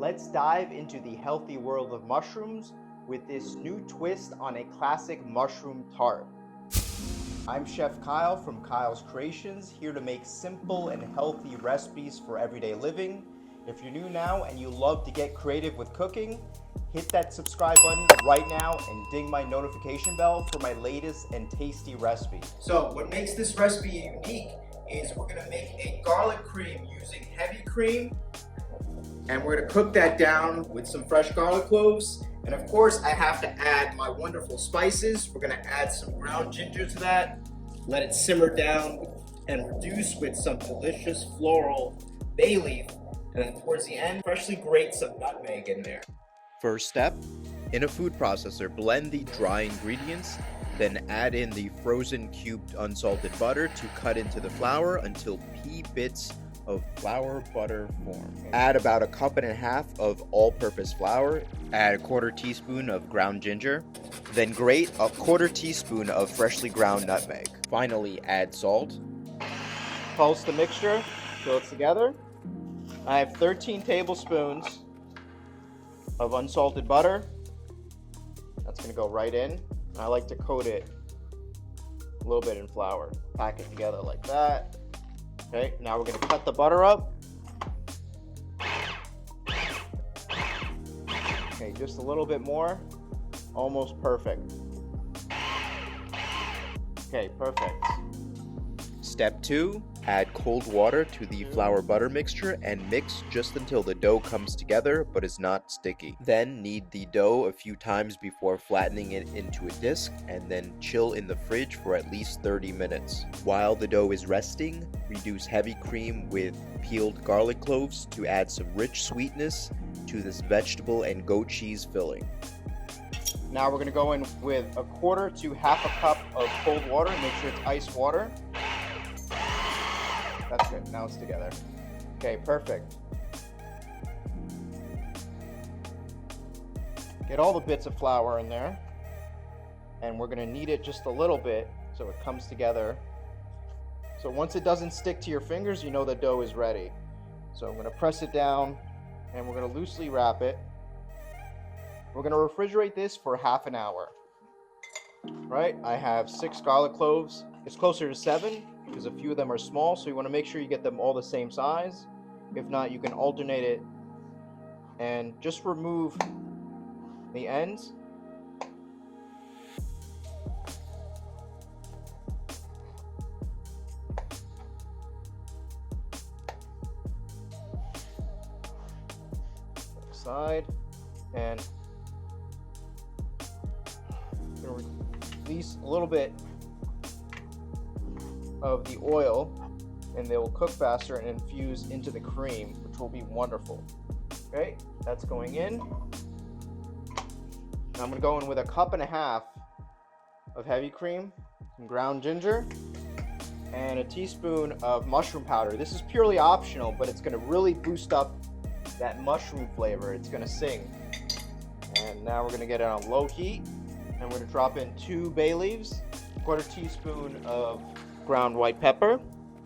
Let's dive into the healthy world of mushrooms with this new twist on a classic mushroom tart. I'm Chef Kyle from Kyle's Creations, here to make simple and healthy recipes for everyday living. If you're new now and you love to get creative with cooking, hit that subscribe button right now and ding my notification bell for my latest and tasty recipe. So what makes this recipe unique is we're gonna make a garlic cream using heavy cream, and we're gonna cook that down with some fresh garlic cloves. And of course, I have to add my wonderful spices. We're gonna add some ground ginger to that, let it simmer down, and reduce with some delicious floral bay leaf. And then towards the end, freshly grate some nutmeg in there. First step, in a food processor, blend the dry ingredients, then add in the frozen cubed unsalted butter to cut into the flour until pea bits of flour butter form. Add about 1.5 cups of all-purpose flour, add 1/4 teaspoon of ground ginger, then grate 1/4 teaspoon of freshly ground nutmeg. Finally, add salt. Pulse the mixture till it's together. I have 13 tablespoons of unsalted butter. That's going to go right in. And I like to coat it a little bit in flour. Pack it together like that. Okay, now we're going to cut the butter up. Okay, just a little bit more. Almost perfect. Okay, perfect. Step 2, add cold water to the flour butter mixture and mix just until the dough comes together but is not sticky. Then knead the dough a few times before flattening it into a disc and then chill in the fridge for at least 30 minutes. While the dough is resting, reduce heavy cream with peeled garlic cloves to add some rich sweetness to this vegetable and goat cheese filling. Now we're going to go in with 1/4 to 1/2 cup of cold water. Make sure it's ice water. That's good. Now it's together. Okay, perfect. Get all the bits of flour in there. And we're going to knead it just a little bit so it comes together. So once it doesn't stick to your fingers, you know the dough is ready. So I'm going to press it down and we're going to loosely wrap it. We're going to refrigerate this for half an hour. Right? I have 6 garlic cloves. It's closer to 7 because a few of them are small, so you want to make sure you get them all the same size. If not, you can alternate it and just remove the ends. Side, and release a little bit of the oil and they will cook faster and infuse into the cream, which will be wonderful. Okay, that's going in. Now I'm going to go in with 1.5 cups of heavy cream, some ground ginger, and a teaspoon of mushroom powder. This is purely optional, but it's going to really boost up that mushroom flavor. It's going to sing. And now we're going to get it on low heat, and we're going to drop in 2 bay leaves, 1/4 teaspoon of ground white pepper,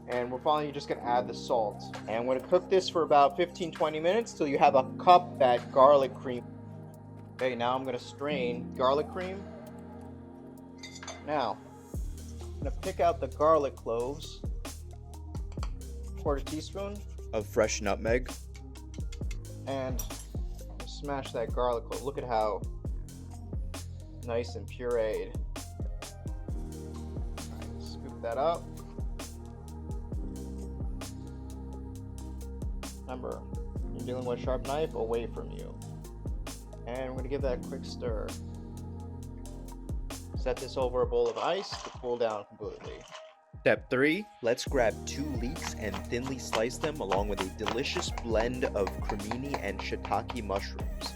and we're finally just going to add the salt. And I'm going to cook this for about 15-20 minutes till you have a cup that garlic cream. Okay, now I'm going to strain garlic cream. Now, I'm going to pick out the garlic cloves, 1/4 teaspoon of fresh nutmeg, and smash that garlic clove. Look at how nice and pureed. Scoop that up. Remember, you're dealing with a sharp knife away from you. And we're going to give that a quick stir. Set this over a bowl of ice to cool down completely. Step 3, let's grab 2 leeks and thinly slice them along with a delicious blend of cremini and shiitake mushrooms.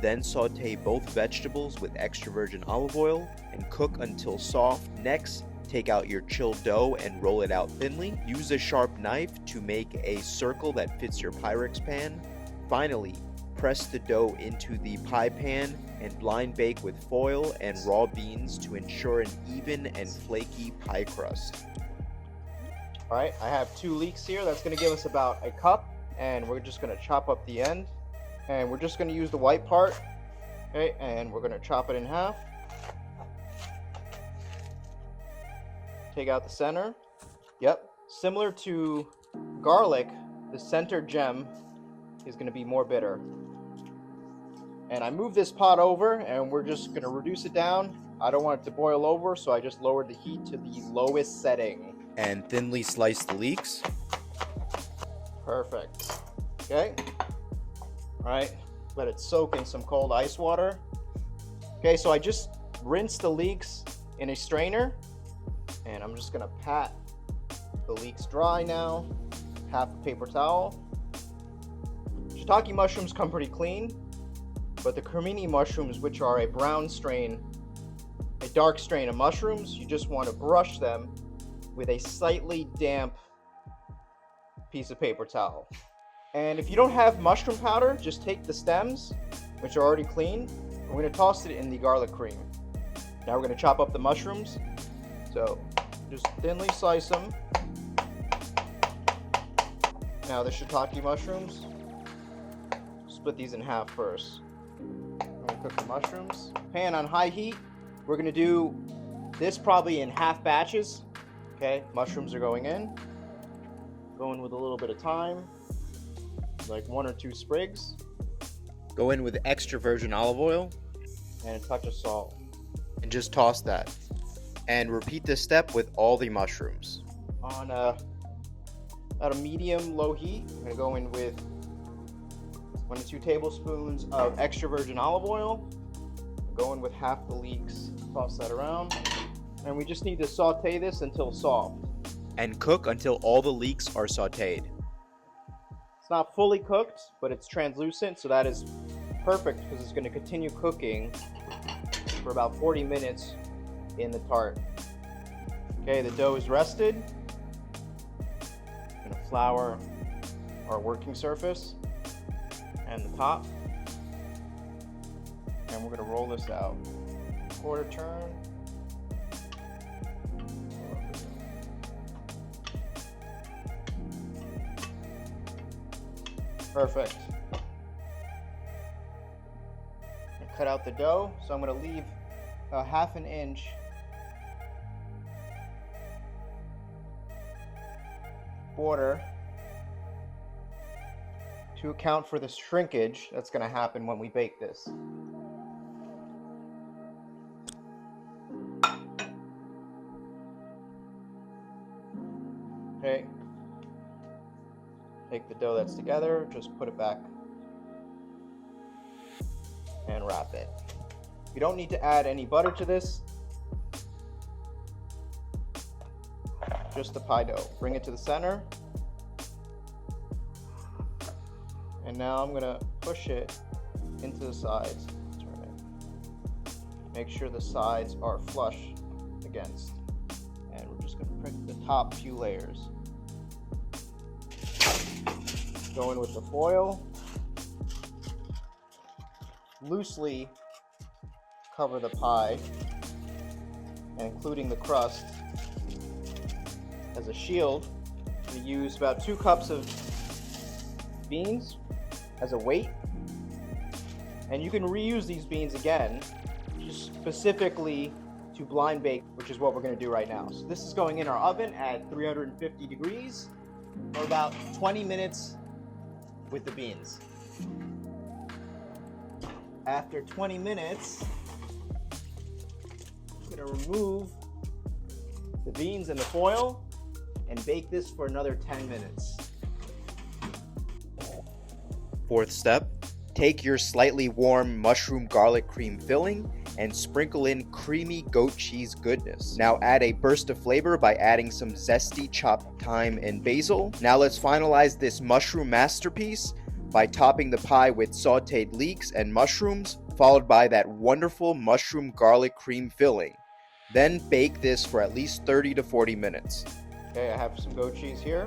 Then saute both vegetables with extra virgin olive oil and cook until soft. Next, take out your chilled dough and roll it out thinly. Use a sharp knife to make a circle that fits your Pyrex pan. Finally, press the dough into the pie pan and blind bake with foil and raw beans to ensure an even and flaky pie crust. All right, I have 2 leeks here. That's going to give us about a cup, and we're just going to chop up the end. And we're just going to use the white part. Okay, and we're going to chop it in half. Take out the center. Yep, similar to garlic, the center gem is going to be more bitter. And I moved this pot over, and we're just going to reduce it down. I don't want it to boil over, so I just lowered the heat to the lowest setting. And thinly slice the leeks. Perfect. Okay. All right. Let it soak in some cold ice water. Okay, so I just rinsed the leeks in a strainer, and I'm just gonna pat the leeks dry now. Half a paper towel. Shiitake mushrooms come pretty clean, but the cremini mushrooms, which are a brown strain, a dark strain of mushrooms, you just want to brush them with a slightly damp piece of paper towel. And if you don't have mushroom powder, just take the stems, which are already clean. We're going to toss it in the garlic cream. Now we're going to chop up the mushrooms. So just thinly slice them. Now the shiitake mushrooms, split these in half first. I'm going to cook the mushrooms. Pan on high heat. We're going to do this probably in half batches. Okay, mushrooms are going in. Going with a little bit of thyme, like 1 or 2 sprigs. Go in with extra virgin olive oil. And a touch of salt. And just toss that. And repeat this step with all the mushrooms. On about a medium-low heat, I'm going to go in with 1 to 2 tablespoons of extra virgin olive oil. Go in with half the leeks. Toss that around. And we just need to saute this until soft. And cook until all the leeks are sauteed. It's not fully cooked, but it's translucent, so that is perfect because it's going to continue cooking for about 40 minutes in the tart. Okay, the dough is rested. I'm going to flour our working surface and the top. And we're going to roll this out. Quarter turn. Perfect. Cut out the dough, so I'm going to leave a 1/2 inch border to account for the shrinkage that's going to happen when we bake this. Okay. Take the dough that's together, just put it back and wrap it. You don't need to add any butter to this, just the pie dough. Bring it to the center. And now I'm gonna push it into the sides. Turn it. Make sure the sides are flush against. And we're just gonna prick the top few layers. Go in with the foil. Loosely cover the pie, and including the crust as a shield. We use about 2 cups of beans as a weight, and you can reuse these beans again, just specifically to blind bake, which is what we're going to do right now. So this is going in our oven at 350 degrees for about 20 minutes with the beans. After 20 minutes, I'm going to remove the beans and the foil and bake this for another 10 minutes. 4th step, take your slightly warm mushroom garlic cream filling and sprinkle in creamy goat cheese goodness. Now add a burst of flavor by adding some zesty chopped thyme and basil. Now let's finalize this mushroom masterpiece by topping the pie with sauteed leeks and mushrooms, followed by that wonderful mushroom garlic cream filling. Then bake this for at least 30 to 40 minutes. Okay, I have some goat cheese here.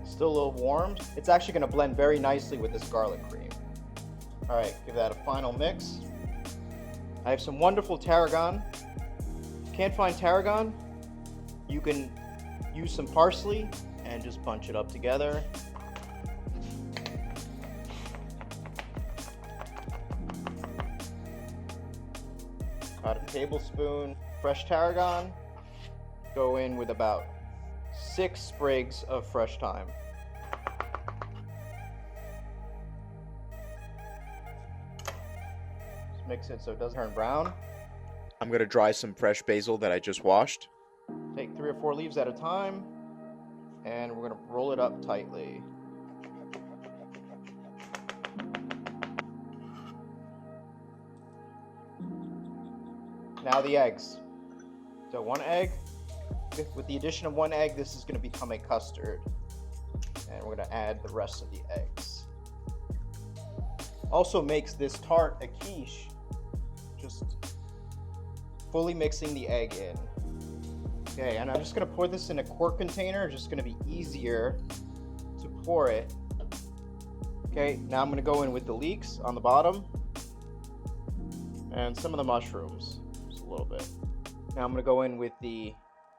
Still a little warmed. It's actually going to blend very nicely with this garlic cream. All right, give that a final mix. I have some wonderful tarragon. If you can't find tarragon, you can use some parsley and just bunch it up together. About a tablespoon fresh tarragon. Go in with about 6 sprigs of fresh thyme. Just mix it so it doesn't turn brown. I'm gonna dry some fresh basil that I just washed. Take 3 or 4 leaves at a time, and we're gonna roll it up tightly. Now the eggs. So 1 egg. With the addition of 1 egg, this is going to become a custard. And we're going to add the rest of the eggs. Also makes this tart a quiche. Just fully mixing the egg in. Okay, and I'm just going to pour this in a quart container. It's just going to be easier to pour it. Okay, now I'm going to go in with the leeks on the bottom. And some of the mushrooms. Just a little bit. Now I'm going to go in with the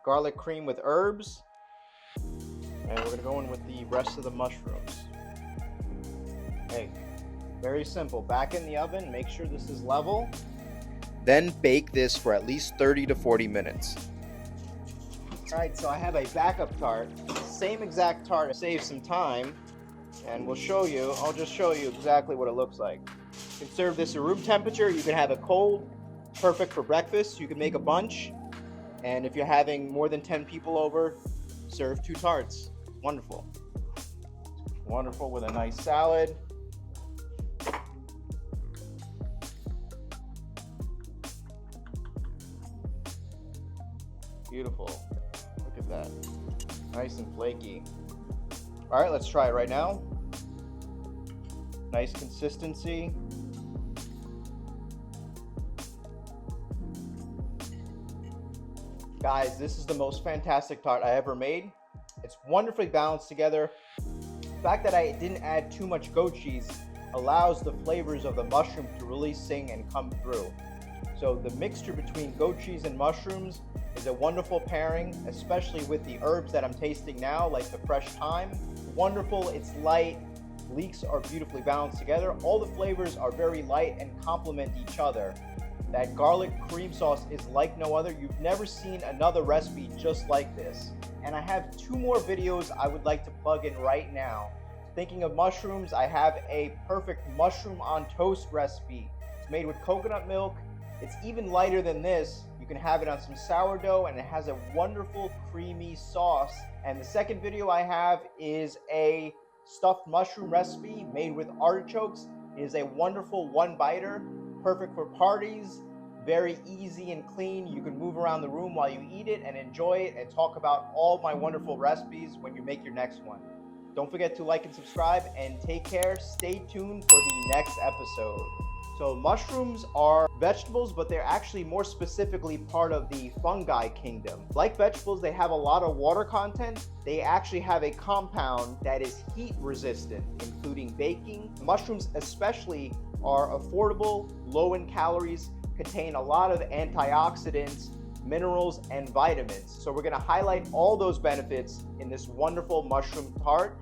garlic cream with herbs, and we're going to go in with the rest of the mushrooms. Okay, very simple. Back in the oven, make sure this is level. Then bake this for at least 30 to 40 minutes. Alright, so I have a backup tart, same exact tart to save some time, and I'll just show you exactly what it looks like. You can serve this at room temperature, you can have it cold, perfect for breakfast. You can make a bunch, and if you're having more than 10 people over, serve 2 tarts. Wonderful. Wonderful with a nice salad. Beautiful. Look at that. Nice and flaky. All right, let's try it right now. Nice consistency. Guys, this is the most fantastic tart I ever made. It's wonderfully balanced together. The fact that I didn't add too much goat cheese allows the flavors of the mushroom to really sing and come through. So the mixture between goat cheese and mushrooms is a wonderful pairing, especially with the herbs that I'm tasting now, like the fresh thyme. Wonderful, it's light. Leeks are beautifully balanced together. All the flavors are very light and complement each other. That garlic cream sauce is like no other. You've never seen another recipe just like this. And I have 2 more videos I would like to plug in right now. Thinking of mushrooms, I have a perfect mushroom on toast recipe. It's made with coconut milk. It's even lighter than this. You can have it on some sourdough, and it has a wonderful creamy sauce. And the second video I have is a stuffed mushroom recipe made with artichokes. It is a wonderful one-biter. Perfect for parties, very easy and clean. You can move around the room while you eat it and enjoy it and talk about all my wonderful recipes when you make your next one. Don't forget to like and subscribe, and take care. Stay tuned for the next episode. So mushrooms are vegetables, but they're actually more specifically part of the fungi kingdom. Like vegetables, they have a lot of water content. They actually have a compound that is heat resistant, including baking. Mushrooms especially are affordable, low in calories, contain a lot of antioxidants, minerals, and vitamins. So we're gonna highlight all those benefits in this wonderful mushroom tart.